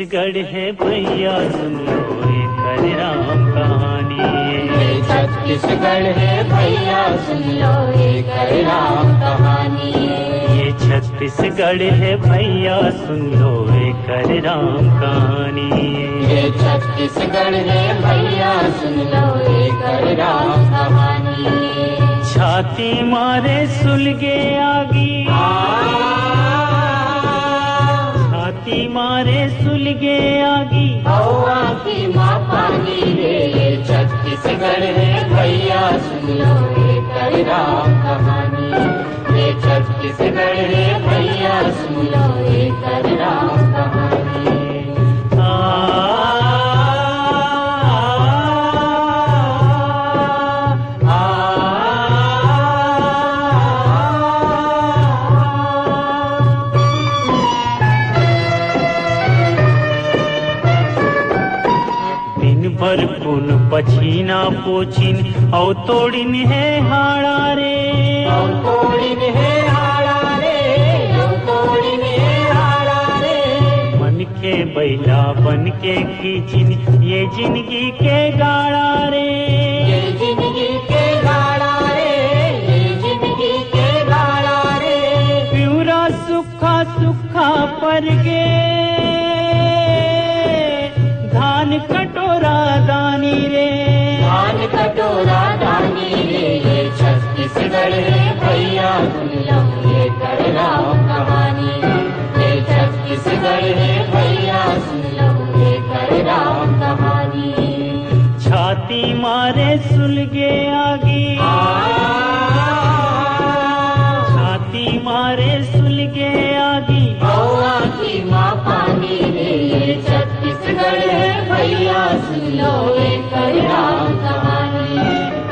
छत्तीसगढ़ है भैया सुन लो एक राम कहानी। ये छत्तीसगढ़ है भैया सुन लो एक राम कहानी। ये छत्तीसगढ़ है भैया सुन लो एक राम कहानी। ये छत्तीसगढ़ है भैया सुन लो एक राम कहानी। छाती मारे सुलगे आगी, छाती मारे सुलगे आगी, हवा की माँ पानी रे। ये छत्तीसगढ़ है भैया सुन लो एक राम कहानी। ये छत्तीसगढ़ है भैया सुन लो एक राम कहानी। भर खून पछीना पोछिन औ तोड़िन है हाड़ा रे, औ तोड़िन है हाड़ा रे, औ तोड़िन है हाड़ा रे। मन के बैला बन के खींचिन ये जिंदगी के गाड़ा रे, ये जिंदगी के गाड़ा रे, ये जिंदगी के गाड़ा रे। प्यूरा सुखा सुखा पर गे धान कटोरा दानी रे, धान कटोरा दानी रे। ये छत्तीसगढ़ है भैया सुन लो एक राम कहानी। ये छत्तीसगढ़ है भैया सुन लो एक राम कहानी। छाती मारे सुलगे आगी, छाती मारे सुलगे आगी, हवा की माँ पानी रे। ये छत्तीसगढ़ है भैया सुन लो एक राम कहानी।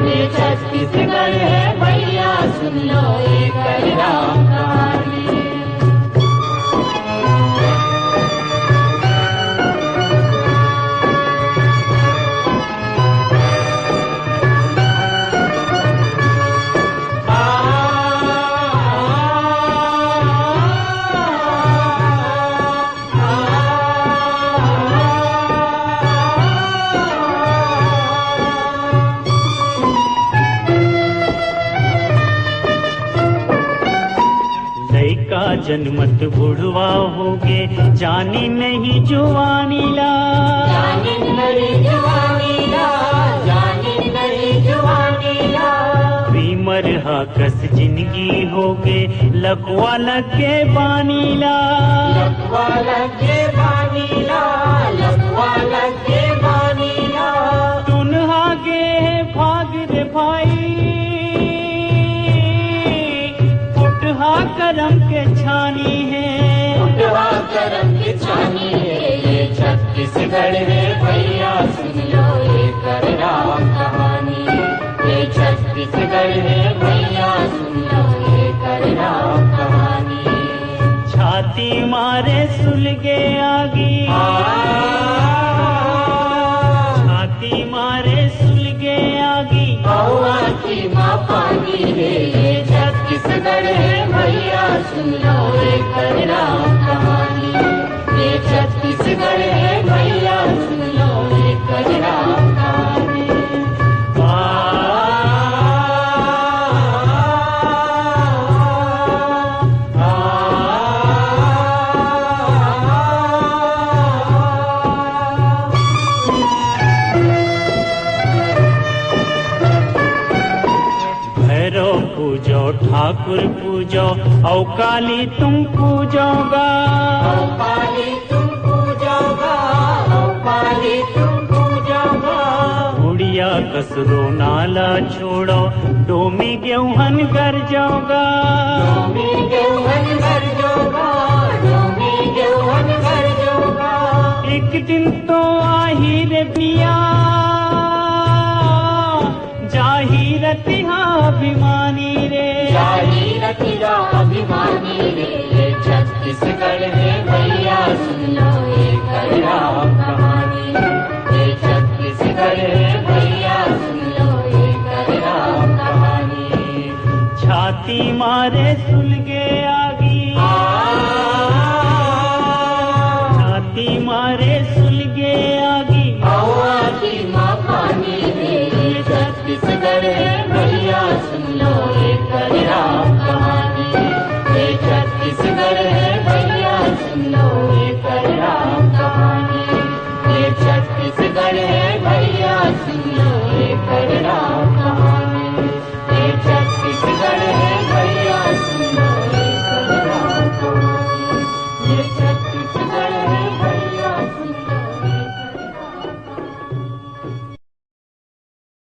ये छत्तीसगढ़ है भैया सुन लो एक राम कहानी। जन्मत बुढ़वा होगे जानी नहीं जुवानी ला, जानी नहीं जुवानी ला, जानी नहीं जुवानी ला। बीमर हाकस जिंदगी होगे लकवा लगे बानी ला, लकवा लगे बानी ला, लकवा लगे बानी ला। तुन हागे भाग रे भाई फुटहा करम के छानी है, फुटहा करम की छानी है। ये छत्तीसगढ़ है भैया सुन लो एक राम कहानी। ये छत्तीसगढ़ है भैया सुन लो एक राम कहानी। छाती मारे सुलगे आगी, छाती मारे सुलगे आगी, हवा की माँ पानी रे। ये छत्तीसगढ़ है भैया सुन लो एक राम कहानी। ये छत्तीसगढ़ है भैया सुन लो एक राम कहानी। पूजो ठाकुर पूजो औ काली तुम पूजोगा, औ काली तुम पूजोगा, औ काली तुम पूजोगा। उड़िया कसरो नाला छोड़ो डोमी गेहूं घर जाओगा, डोमी गेहूं घर जाओगा, डोमी गेहूं घर जाओगा। एक दिन तो आही रे पिया जाही रतिहा अभिमानी रे, जाही रतिहा अभिमानी रे। ये छत्तीसगढ़ है भैया सुन लो एक राम कहानी। ये छत्तीसगढ़ है भैया सुन लो एक राम कहानी। छाती मारे सुलगे